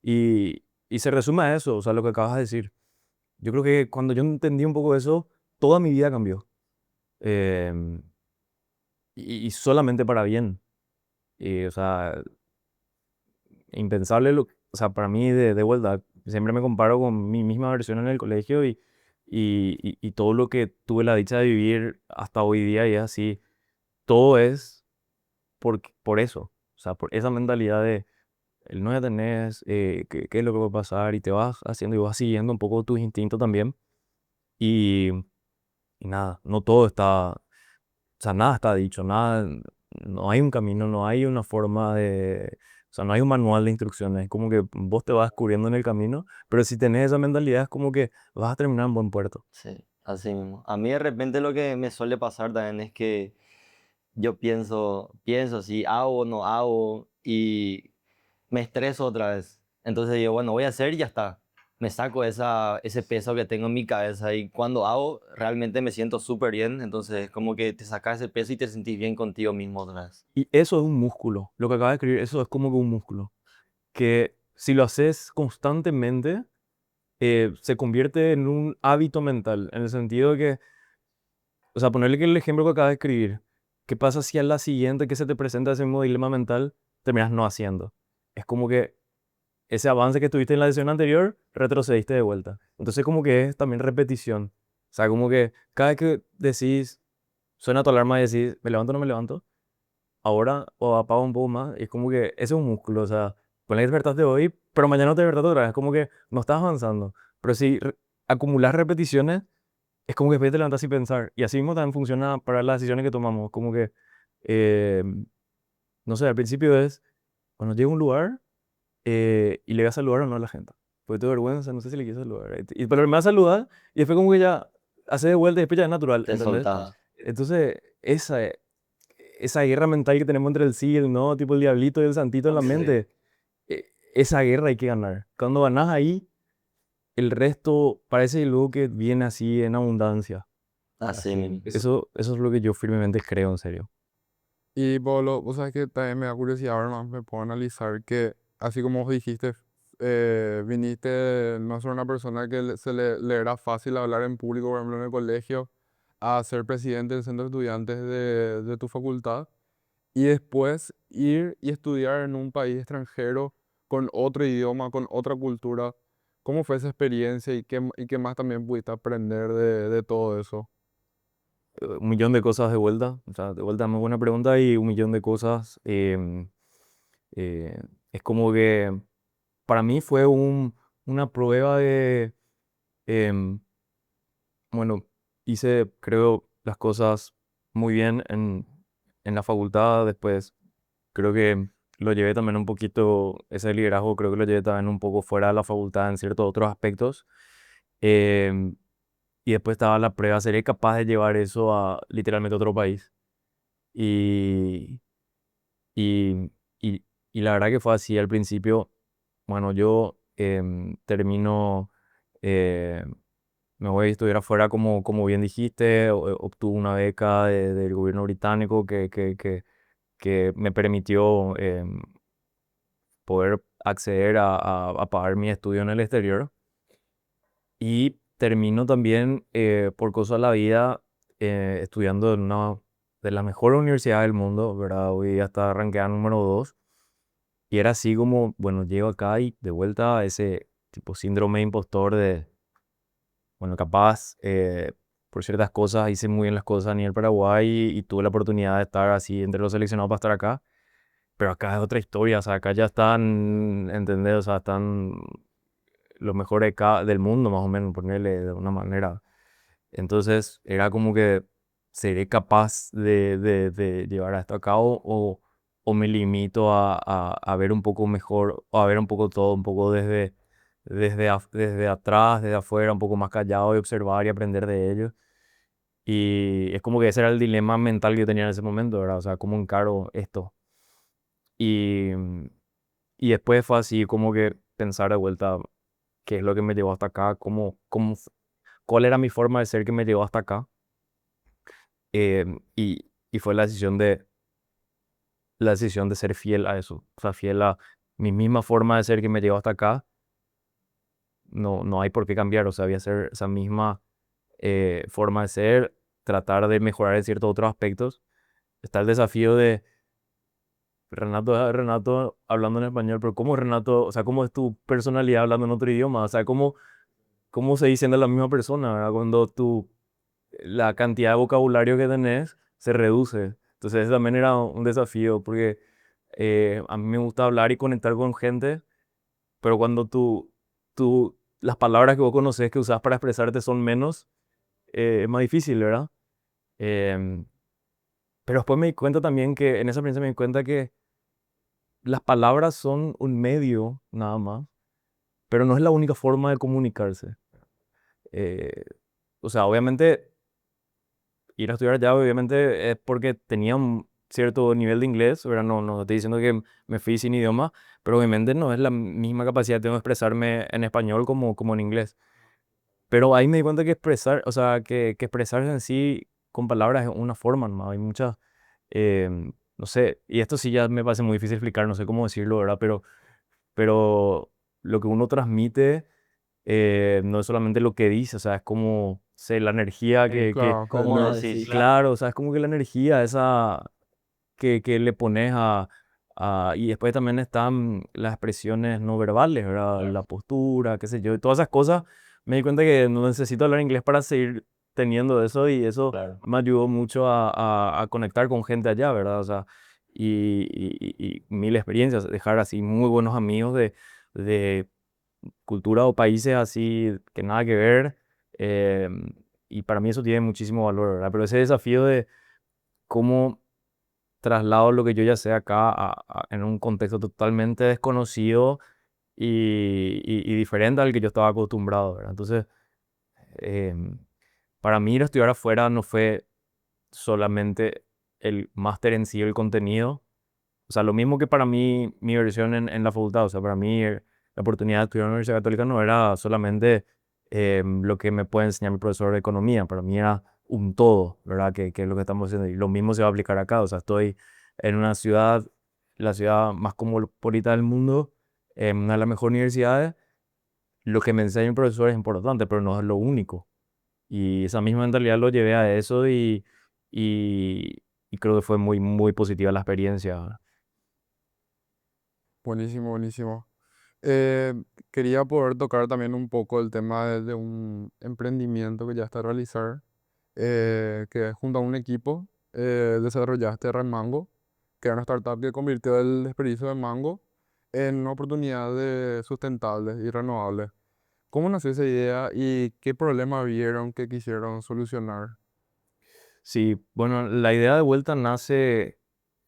Y se resume a eso, o sea, lo que acabas de decir. Yo creo que cuando yo entendí un poco eso, toda mi vida cambió. Em, y solamente para bien. Y, o sea, impensable, o sea, para mí de vuelta, siempre me comparo con mi misma versión en el colegio y todo lo que tuve la dicha de vivir hasta hoy día y es así, todo es por eso, o sea, por esa mentalidad de el no ya tenés, qué es lo que va a pasar y te vas haciendo y vas siguiendo un poco tus instintos también y, y nada, no todo está, o sea, nada está dicho, nada, no hay un camino, no hay una forma de, o sea, no hay un manual de instrucciones, es como que vos te vas descubriendo en el camino, pero si tenés esa mentalidad es como que vas a terminar en buen puerto. Sí, así mismo. A mí de repente lo que me suele pasar también es que yo pienso si hago o no hago y me estreso otra vez. Entonces digo, bueno, voy a hacer y ya está. Me saco ese peso que tengo en mi cabeza y cuando hago realmente me siento súper bien. Entonces como que te sacas ese peso y te sentís bien contigo mismo otra vez. Y eso es un músculo, lo que acabas de escribir, eso es como que un músculo, que si lo haces constantemente, se convierte en un hábito mental, en el sentido de que, o sea, ponerle que el ejemplo que acabas de escribir, ¿qué pasa si a la siguiente que se te presenta ese mismo dilema mental, terminas no haciendo? Es como que ese avance que tuviste en la sesión anterior, retrocediste de vuelta. Entonces como que es también repetición. O sea, como que cada vez que decís, suena tu alarma y decís, ¿me levanto o no me levanto? Ahora o apago un poco más, y es como que ese es un músculo, o sea, ponle que despertaste hoy, pero mañana no te despertaste otra vez, es como que no estás avanzando. Pero si acumulas repeticiones, es como que después te levantas sin pensar. Y así mismo también funciona para las decisiones que tomamos, como que, eh, no sé, al principio es, cuando llega a un lugar y le vas a saludar o no a la gente. Porque te da vergüenza, no sé si le quieres saludar. Pero me vas a saludar y después como que ya hace de vuelta y después ya es natural, Te ¿entendés? soltás. Entonces, esa guerra mental que tenemos entre el sí y el no, tipo el diablito y el santito en la Sí. mente, esa guerra hay que ganar. Cuando ganás ahí, el resto parece luego que viene así en abundancia. Así mismo. Eso es lo que yo firmemente creo, en serio. Y Pablo, vos sabes que también me da curiosidad, ahora más me puedo analizar que, así como vos dijiste, viniste no ser una persona que le era fácil hablar en público, por ejemplo, en el colegio, a ser presidente del centro de estudiantes de tu facultad, y después ir y estudiar en un país extranjero con otro idioma, con otra cultura. ¿Cómo fue esa experiencia y qué más también pudiste aprender de todo eso? Un millón de cosas de vuelta, o sea, de vuelta, muy buena pregunta y un millón de cosas. Eh, es como que para mí fue una prueba de, em, bueno, hice, creo, las cosas muy bien en la facultad, después creo que lo llevé también un poquito, ese liderazgo creo que lo llevé también un poco fuera de la facultad en ciertos otros aspectos. Em, y después estaba la prueba, ¿seré capaz de llevar eso a literalmente otro país? Y, y, y, y la verdad que fue así al principio. Bueno, yo termino, eh, me voy a estudiar afuera como bien dijiste, obtuve una beca del gobierno británico que me permitió poder acceder a pagar mi estudio en el exterior. Y termino también, por cosas de la vida, estudiando en una de las mejores universidades del mundo, ¿verdad? Hoy hasta rankeada número 2. Y era así como, bueno, llego acá y de vuelta a ese tipo síndrome de impostor de, bueno, capaz, por ciertas cosas hice muy bien las cosas a nivel Paraguay y tuve la oportunidad de estar así entre los seleccionados para estar acá. Pero acá es otra historia, o sea, acá ya están, ¿entendés? O sea, están los mejores del mundo, más o menos, ponerle de una manera. Entonces, era como que, ¿seré capaz de llevar esto a cabo o me limito a ver un poco mejor, o a ver un poco todo, un poco desde atrás, desde afuera, un poco más callado y observar y aprender de ellos? Y es como que ese era el dilema mental que yo tenía en ese momento, ¿verdad? O sea, ¿cómo encaro esto? Y, y después fue así como que pensar de vuelta qué es lo que me llevó hasta acá, cuál era mi forma de ser que me llevó hasta acá. Y fue la decisión de ser fiel a eso, o sea, fiel a mi misma forma de ser que me llevó hasta acá. No hay por qué cambiar, o sea, voy a ser esa misma forma de ser, tratar de mejorar en ciertos otros aspectos. Está el desafío de Renato hablando en español, pero ¿cómo Renato, o sea, cómo es tu personalidad hablando en otro idioma? O sea, ¿cómo se siendo la misma persona, ¿verdad? Cuando la cantidad de vocabulario que tenés se reduce. Entonces, ese también era un desafío, porque a mí me gusta hablar y conectar con gente, pero cuando las palabras que vos conocés que usás para expresarte son menos, es más difícil, ¿verdad? Em, pero después me di cuenta también que, en esa experiencia me di cuenta que las palabras son un medio nada más, pero no es la única forma de comunicarse. Eh, o sea, obviamente ir a estudiar allá, obviamente es porque tenía un cierto nivel de inglés, ¿verdad? No estoy diciendo que me fui sin idioma, pero obviamente no es la misma capacidad que tengo de expresarme en español como en inglés. Pero ahí me di cuenta que expresar, o sea, que expresarse en sí con palabras es una forma, ¿no? Hay muchas, no sé, y esto sí ya me parece muy difícil explicar, no sé cómo decirlo, ¿verdad? Pero lo que uno transmite no es solamente lo que dice, o sea, es como, sé, la energía Claro, que ¿Cómo le- decís? claro, o sea, es como que la energía esa que le pones y después también están las expresiones no verbales, ¿verdad? La postura, qué sé yo, y todas esas cosas. Me di cuenta que no necesito hablar inglés para seguir teniendo eso y eso Claro. me ayudó mucho a conectar con gente allá, ¿verdad? O sea, y mil experiencias, dejar así muy buenos amigos de cultura o países así que nada que ver. eh, y para mí eso tiene muchísimo valor, ¿verdad? Pero ese desafío de cómo traslado lo que yo ya sé acá en un contexto totalmente desconocido y diferente al que yo estaba acostumbrado, ¿verdad? Entonces, em, para mí ir a estudiar afuera no fue solamente el máster en sí, el contenido. O sea, lo mismo que para mí mi versión en la facultad. O sea, para mí la oportunidad de estudiar en la Universidad Católica no era solamente lo que me puede enseñar mi profesor de economía. Para mí era un todo, ¿verdad? Que es lo que estamos haciendo. Y lo mismo se va a aplicar acá. O sea, estoy en una ciudad, la ciudad más cosmopolita del mundo, en una de las mejores universidades. Lo que me enseña mi profesor es importante, pero no es lo único. Y esa misma mentalidad lo llevé a eso y, y creo que fue muy, muy positiva la experiencia. Buenísimo, buenísimo. Eh, Quería poder tocar también un poco el tema de un emprendimiento que ya está a realizar, que junto a un equipo desarrollaste Red Mango, que era una startup que convirtió el desperdicio de mango en una oportunidad de sustentable y renovable. ¿Cómo nació esa idea y qué problema vieron que quisieron solucionar? Sí, bueno, la idea de vuelta nace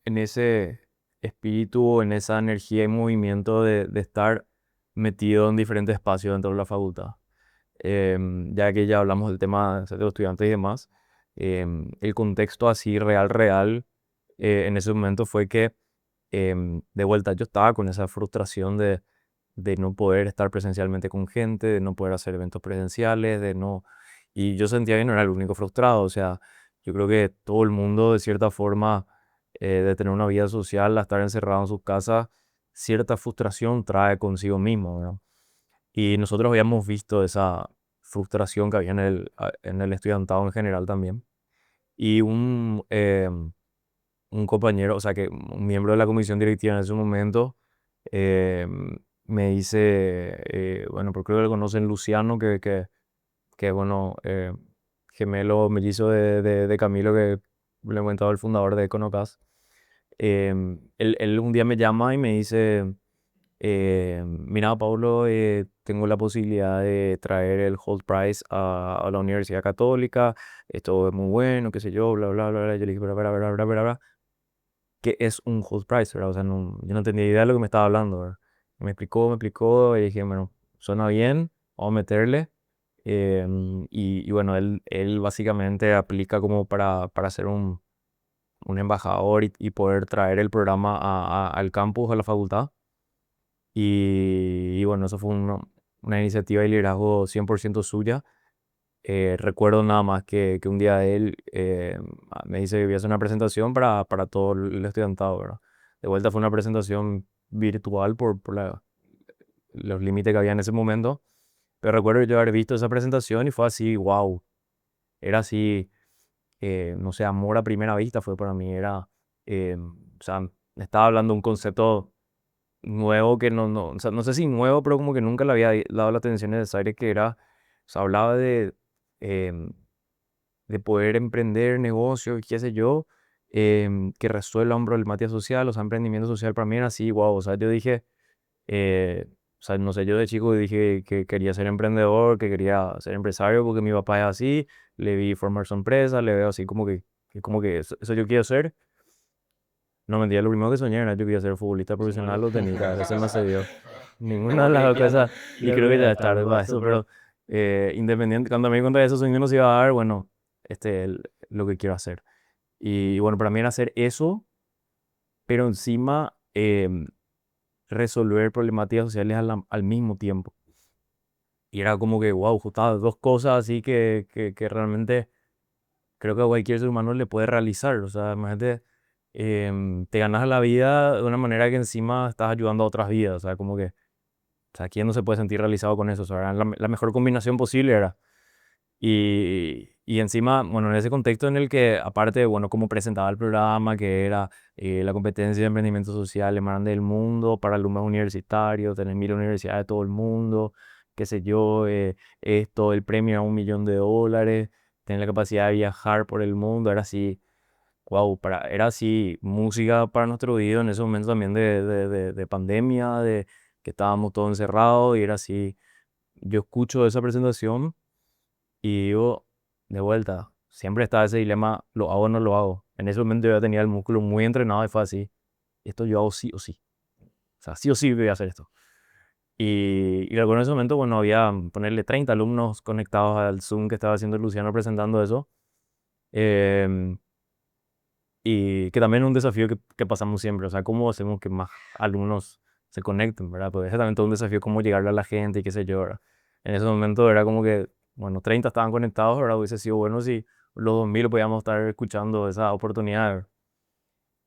en ese espíritu, en esa energía y movimiento de estar metido en diferentes espacios dentro de la facultad. Ya que ya hablamos del tema de los estudiantes y demás, el contexto así real, real, en ese momento fue que de vuelta yo estaba con esa frustración de no poder estar presencialmente con gente, de no poder hacer eventos presenciales, de no... Y yo sentía que no era el único frustrado, o sea, yo creo que todo el mundo de cierta forma de tener una vida social, a estar encerrado en sus casas, cierta frustración trae consigo mismo, ¿verdad? Y nosotros habíamos visto esa frustración que había en el estudiantado en general también. Y un compañero, o sea, que un miembro de la comisión directiva en ese momento eh, me dice, bueno, porque creo que lo conocen Luciano, que bueno, gemelo mellizo de Camilo, que le he comentado el fundador de Econocast. Él un día me llama y me dice, mira, Pablo, tengo la posibilidad de traer el Holt Prize a la Universidad Católica, esto es muy bueno, qué sé yo, bla, bla, bla, bla. Yo le dije, bla, ¿qué es un Holt Prize, verdad? O sea, yo no tenía idea de lo que me estaba hablando, ¿verdad? Me explicó, y dije, bueno, suena bien, vamos a meterle. Y bueno, él básicamente aplica como para ser un embajador y poder traer el programa al campus, a la facultad. Y bueno, eso fue una iniciativa de liderazgo 100% suya. Recuerdo nada más que un día él me dice que voy a hacer una presentación para todo el estudiantado, ¿verdad? De vuelta fue una presentación virtual por los límites que había en ese momento. Pero recuerdo yo haber visto esa presentación y fue así, wow. Era así, no sé, amor a primera vista fue para mí. O sea, me estaba hablando de un concepto nuevo que o sea, no sé si nuevo, pero como que nunca le había dado la atención necesaria que era, o sea, hablaba em, de poder emprender negocios y qué sé yo, que resuelva un problemática social, o sea, emprendimiento social para mí era así, wow, o sea, yo dije, o sea, no sé, yo de chico dije que quería ser emprendedor, que quería ser empresario porque mi papá es así, le vi formar su empresa, le veo así como que eso yo quiero ser. No, mentira, lo primero que soñé era yo quería ser futbolista profesional o tenista, eso me se dio. Ninguna de Como las que dos ya no, cosas, y creo creo que que ya ya es es tarde tarde para para eso, eso, pero pero independiente, cuando me di cuenta de esos sueños no se iba a dar, bueno, lo que quiero hacer. Y bueno, para mí era hacer eso, pero encima resolver problemáticas sociales al mismo tiempo. Y era como que, wow, justo dos cosas así que realmente creo que a cualquier ser humano le puede realizar. O sea, imagínate, te ganas la vida de una manera que encima estás ayudando a otras vidas. O sea, como que, o sea, ¿quién no se puede sentir realizado con eso? O sea, era la mejor combinación posible era. Y encima, bueno, en ese contexto en el que, aparte, bueno, cómo presentaba el programa, que era la competencia de emprendimiento social más grande del mundo para alumnos universitarios, tener 1000 universidades de todo el mundo, qué sé yo, esto, el premio a $1 millón, tener la capacidad de viajar por el mundo, era así, wow, era así música para nuestro oído en ese momento también de pandemia, de que estábamos todos encerrados y era así, yo escucho esa presentación. Y digo, de vuelta, siempre estaba ese dilema, ¿lo hago o no lo hago? En ese momento yo ya tenía el músculo muy entrenado y fue así, esto yo hago sí o sí. O sea, sí o sí voy a hacer esto. Y recuerdo en ese momento, bueno, había, ponerle 30 alumnos conectados al Zoom que estaba haciendo Luciano presentando eso. em, y que también es un desafío que pasamos siempre, o sea, cómo hacemos que más alumnos se conecten, ¿verdad? Pues ese también todo un desafío, cómo llegarle a la gente y qué sé yo, ¿verdad? En ese momento era como que, bueno, 30 estaban conectados, ¿verdad? Hubiese sido bueno si los 2000 podíamos estar escuchando esa oportunidad, ¿verdad?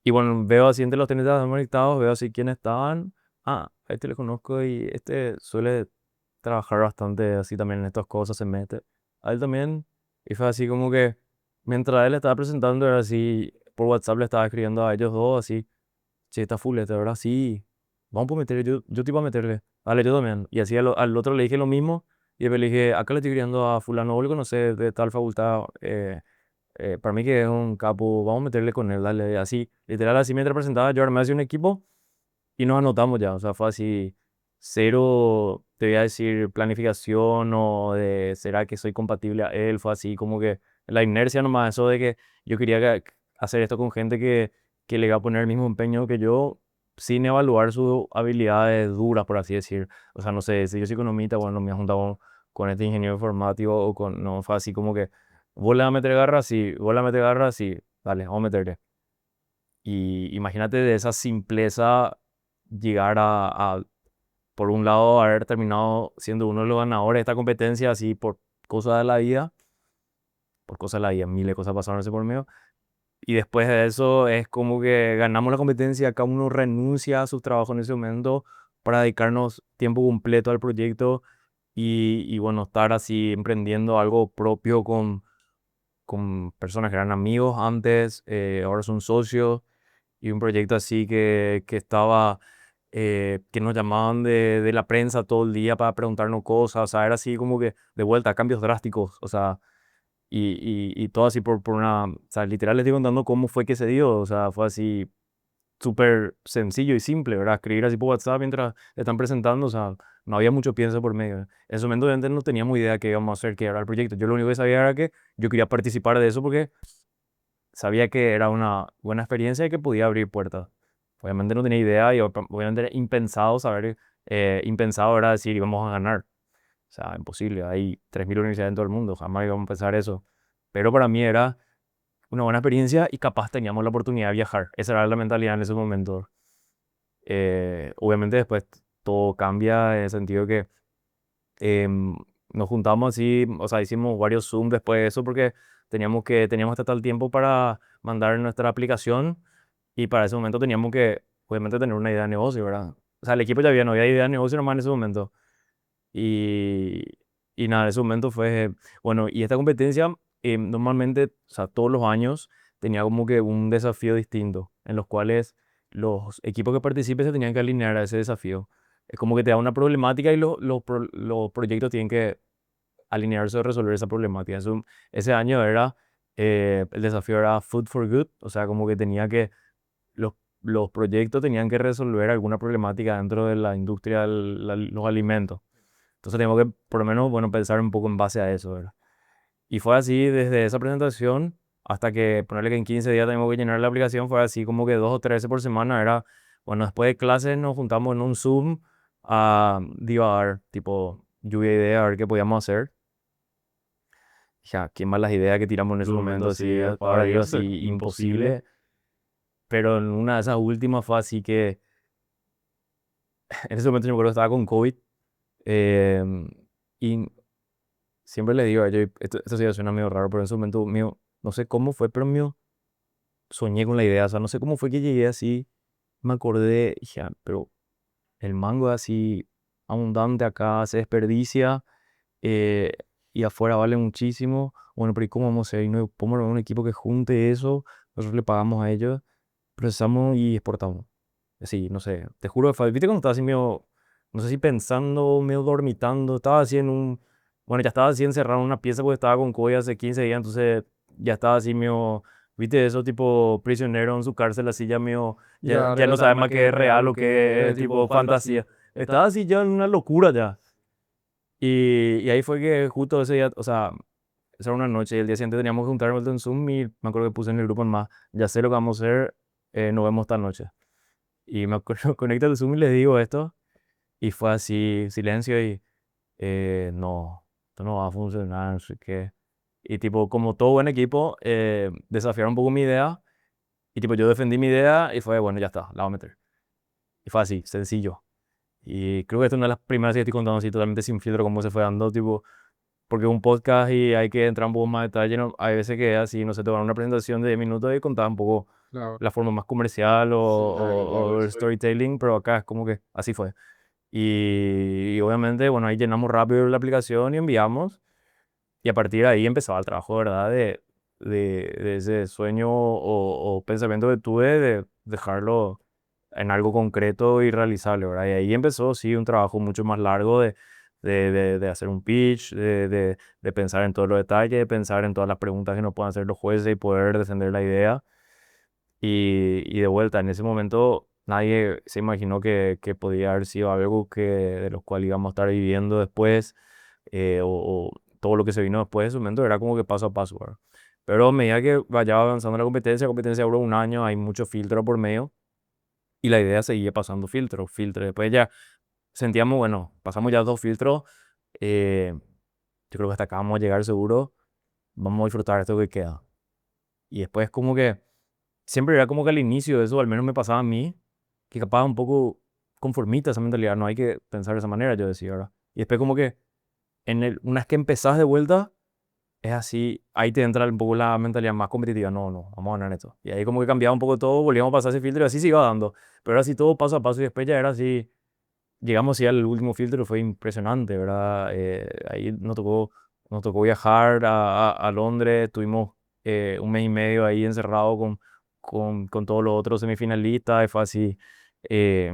Y bueno, veo así entre los 30 que estaban conectados, veo así quiénes estaban. Ah, a este le conozco y este suele trabajar bastante así también en estas cosas, se mete. A él también. Y fue así como que mientras él estaba presentando, era así, por WhatsApp le estaba escribiendo a ellos dos, así, che, está full este, ¿verdad? Sí, vamos a meterle, yo te iba a meterle. Dale, yo también. Y así al otro le dije lo mismo. Y después le dije, acá le estoy escribiendo a fulano, vos le conocés de tal facultad, para mí que es un capo, vamos a meterle con él, dale, así, literal, así mientras presentaba, yo armé así un equipo y nos anotamos ya, o sea, fue así, cero, te voy a decir, planificación o de, ¿será que soy compatible a él? Fue así como que la inercia nomás, eso de que yo quería hacer esto con gente que le iba a poner el mismo empeño que yo, sin evaluar sus habilidades duras, por así decir. O sea, no sé, si yo soy economista, bueno, me he juntado con este ingeniero informático o con, no, fue así como que, vos le vas a meter garra, sí, vos le vas a meter garra, sí, dale, vamos a meterle. Y imagínate de esa simpleza llegar por un lado, haber terminado siendo uno de los ganadores de esta competencia, así por cosas de la vida, por cosas de la vida, miles de cosas pasaron ese por medio. Y después de eso es como que ganamos la competencia, cada uno renuncia a su trabajo en ese momento para dedicarnos tiempo completo al proyecto y bueno, estar así emprendiendo algo propio con personas que eran amigos antes, ahora son socios y un proyecto así que estaba, que nos llamaban de la prensa todo el día para preguntarnos cosas, o sea, era así como que de vuelta, cambios drásticos, o sea, y todo así por una, o sea, literal les estoy contando cómo fue que se dio, o sea, fue así súper sencillo y simple, ¿verdad? Escribir así por WhatsApp mientras le están presentando, o sea, no había mucho pienso por medio. En ese momento obviamente no teníamos idea de qué íbamos a hacer, qué era el proyecto. Yo lo único que sabía era que yo quería participar de eso porque sabía que era una buena experiencia y que podía abrir puertas. Obviamente no tenía idea y obviamente era impensado saber, impensado era decir íbamos a ganar. O sea, imposible. Hay 3.000 universidades en todo el mundo, jamás íbamos a pensar eso. Pero para mí era una buena experiencia y capaz teníamos la oportunidad de viajar. Esa era la mentalidad en ese momento. Obviamente después todo cambia en el sentido que em, nos juntamos así, o sea, hicimos varios Zoom después de eso porque teníamos hasta tal tiempo para mandar nuestra aplicación y para ese momento teníamos que, obviamente, tener una idea de negocio, ¿verdad? O sea, el equipo ya había, no había idea de negocio nomás en ese momento. Y, y nada, en ese momento fue, bueno, y esta competencia normalmente, o sea, todos los años tenía como que un desafío distinto, en los cuales los equipos que participen se tenían que alinear a ese desafío. Es como que te da una problemática y los proyectos tienen que alinearse a resolver esa problemática. Ese año era, el desafío era Food for Good, o sea, como que los, los proyectos tenían que resolver alguna problemática dentro de la industria de los alimentos. Entonces tenemos que, por lo menos, bueno, pensar un poco en base a eso, ¿verdad? Y fue así desde esa presentación hasta que, ponerle que en 15 días tenemos que llenar la aplicación, fue así como que 2 o 3 por semana. Era, bueno, después de clases nos juntamos en un Zoom a divagar, tipo, lluvia de ideas, a ver qué podíamos hacer. Ya, qué malas ideas que tiramos en ese momento, así, para Dios, así, imposible. Pero en una de esas últimas fue así que, en ese momento yo me acuerdo que estaba con COVID. Y siempre le digo a ellos, esto sí suena medio raro, pero en ese momento mío, no sé cómo fue, pero mío, soñé con la idea, o sea, no sé cómo fue que llegué así, me acordé, dije, "Ah, pero el mango es así abundante acá, se desperdicia eh, y afuera vale muchísimo, bueno, pero ¿y cómo vamos a hacer? Y no podemos armar un equipo que junte eso, nosotros le pagamos a ellos, procesamos y exportamos. Sí, no sé, te juro que fue, viste cuando estaba así medio, no sé si pensando, medio dormitando, estaba así en un, bueno, ya estaba así encerrado en una pieza porque estaba con COVID hace 15 días, entonces ya estaba así medio, viste, eso tipo prisionero en su cárcel, así ya medio, ya no sabe más qué es real o qué es tipo fantasía. Estaba así ya en una locura ya. Y ahí fue que justo ese día, o sea, esa era una noche y el día siguiente teníamos que juntarnos en Zoom y me acuerdo que puse en el grupo en más, ya sé lo que vamos a hacer, nos vemos esta noche. Y me acuerdo, conecto el Zoom y les digo esto. Y fue así, silencio y no, esto no va a funcionar, no sé qué. Y tipo, como todo buen equipo, desafiaron un poco mi idea. Y tipo, yo defendí mi idea y fue, bueno, ya está, la voy a meter. Y fue así, sencillo. Y creo que esta es una de las primeras que estoy contando así totalmente sin filtro, cómo se fue dando, tipo, porque es un podcast y hay que entrar un poco más en detalle. Hay veces que es así, no sé, te van a una presentación de 10 minutos y contar un poco Claro. la forma más comercial Claro, claro, o el storytelling, pero acá es como que así fue. Y obviamente, bueno, ahí llenamos rápido la aplicación y enviamos. Y a partir de ahí empezaba el trabajo, ¿verdad? De ese sueño o pensamiento que tuve de dejarlo en algo concreto y realizable, ¿verdad? Y ahí empezó, sí, un trabajo mucho más largo de hacer un pitch, de pensar en todos los detalles, de pensar en todas las preguntas que nos puedan hacer los jueces y poder defender la idea. Y de vuelta, en ese momento nadie se imaginó que podía haber sido algo de los cuales íbamos a estar viviendo después, o todo lo que se vino después de ese momento era como que paso a paso, ¿verdad? Pero a medida que vaya avanzando la competencia dura un año, hay mucho filtro por medio y la idea es seguir pasando filtro. Después ya sentíamos, bueno, pasamos ya 2 filtros, eh, yo creo que hasta acá vamos a llegar seguro, vamos a disfrutar esto que queda. Y después como que siempre era como que al inicio de eso, al menos me pasaba a mí, que capaz un poco conformista esa mentalidad, no hay que pensar de esa manera, yo decía, ¿verdad? Y después como que una vez que empezás de vuelta, es así, ahí te entra un poco la mentalidad más competitiva, no, no, vamos a ganar esto. Y ahí como que cambiaba un poco todo, volvíamos a pasar ese filtro y así se iba dando. Pero era así todo paso a paso y después ya era así, llegamos ya al último filtro, fue impresionante, ¿verdad? Ahí nos tocó viajar a Londres, estuvimos 1 mes y medio ahí encerrado con todos los otros semifinalistas, y fue así, eh,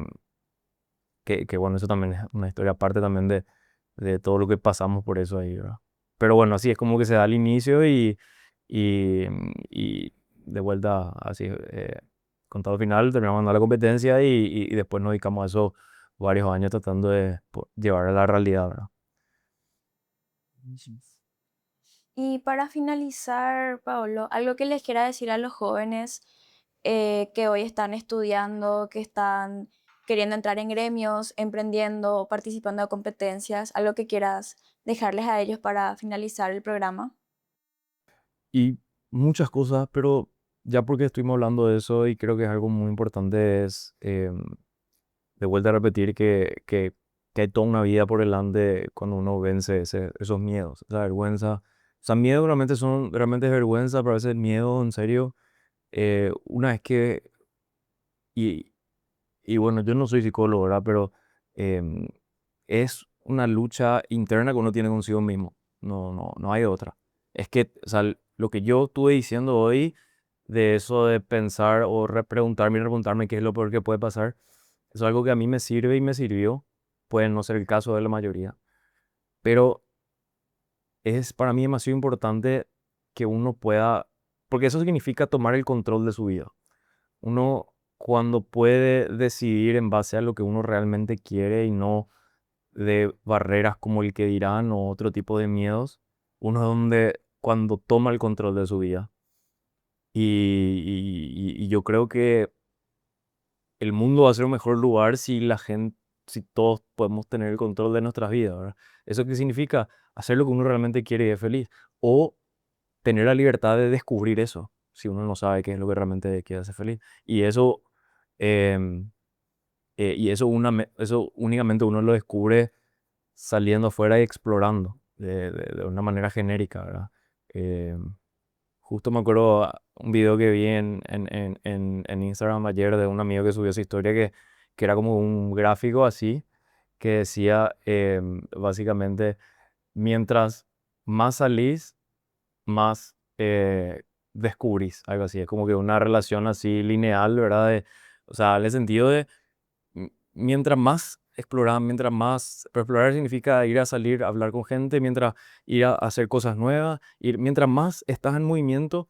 que bueno, eso también es una historia aparte también de todo lo que pasamos por eso ahí, ¿verdad? Pero bueno, así es como que se da el inicio y de vuelta así, contado final, terminamos ganando la competencia y después nos dedicamos a eso varios años tratando de llevar a la realidad, ¿verdad? Y para finalizar, Paolo, algo que les quiera decir a los jóvenes que hoy están estudiando, que están queriendo entrar en gremios, emprendiendo, participando de competencias, algo que quieras dejarles a ellos para finalizar el programa. Y muchas cosas, pero ya porque estuvimos hablando de eso y creo que es algo muy importante es de vuelta a repetir que hay toda una vida por delante cuando uno vence esos miedos, esa vergüenza. O sea, miedo realmente es vergüenza, pero a veces miedo, en serio. Una vez que, y, y bueno, yo no soy psicólogo, ¿verdad? Pero em, es una lucha interna que uno tiene consigo mismo. No, no, no hay otra. Es que, o sea, lo que yo estuve diciendo hoy, de eso de pensar o repreguntarme y repreguntarme qué es lo peor que puede pasar, es algo que a mí me sirve y me sirvió. Puede no ser el caso de la mayoría. Pero es para mí demasiado importante que uno pueda, porque eso significa tomar el control de su vida. Uno cuando puede decidir en base a lo que uno realmente quiere y no de barreras como el que dirán o otro tipo de miedos, uno es donde cuando toma el control de su vida. Y yo creo que el mundo va a ser un mejor lugar si la gente, si todos podemos tener el control de nuestras vidas, ¿verdad? ¿Eso qué significa? Hacer lo que uno realmente quiere y es feliz. O tener la libertad de descubrir eso, si uno no sabe qué es lo que realmente quiere hacer feliz. Y eso, em, eso únicamente uno lo descubre saliendo afuera y explorando de una manera genérica, ¿verdad? Em, Justo me acuerdo un video que vi en Instagram ayer de un amigo que subió esa historia que era como un gráfico así, que decía básicamente, mientras más salís, más descubrís, algo así. Es como que una relación así lineal, ¿verdad? O sea, en el sentido de mientras más explorar, pero explorar significa ir a salir, a hablar con gente, mientras ir a hacer cosas nuevas, mientras más estás en movimiento,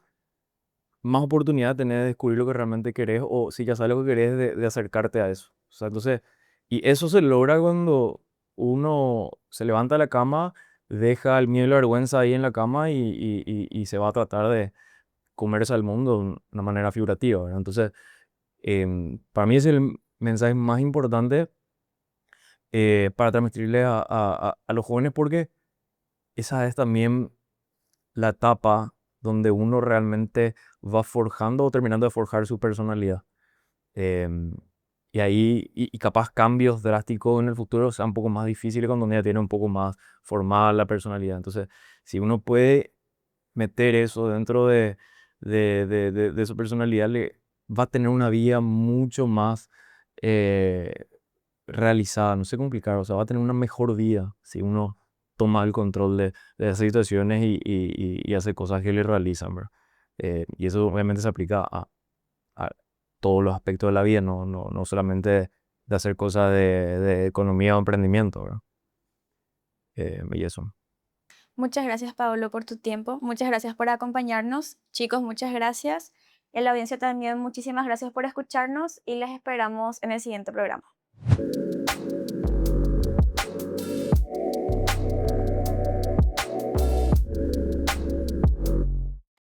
más oportunidad tenés de descubrir lo que realmente querés o si ya sabes lo que querés, de acercarte a eso. O sea, entonces, y eso se logra cuando uno se levanta de la cama, deja el miedo y la vergüenza ahí en la cama y se va a tratar de comerse al mundo de una manera figurativa, ¿verdad? Entonces, para mí es el mensaje más importante para transmitirle a los jóvenes porque esa es también la etapa donde uno realmente va forjando o terminando de forjar su personalidad. Em, y ahí, y capaz cambios drásticos en el futuro sean un poco más difíciles cuando uno ya tiene un poco más formada la personalidad. Entonces, si uno puede meter eso dentro de su personalidad, le va a tener una vida mucho más eh, realizada, no sé cómo explicar, o sea, va a tener una mejor vida si uno toma el control de esas situaciones y hace cosas que le realizan, ¿verdad? Y eso obviamente se aplica a todos los aspectos de la vida, no solamente de hacer cosas de economía o emprendimiento, ¿verdad? Y eso. Muchas gracias, Paolo, por tu tiempo. Muchas gracias por acompañarnos. Chicos, muchas gracias. Y a la audiencia también, muchísimas gracias por escucharnos y les esperamos en el siguiente programa.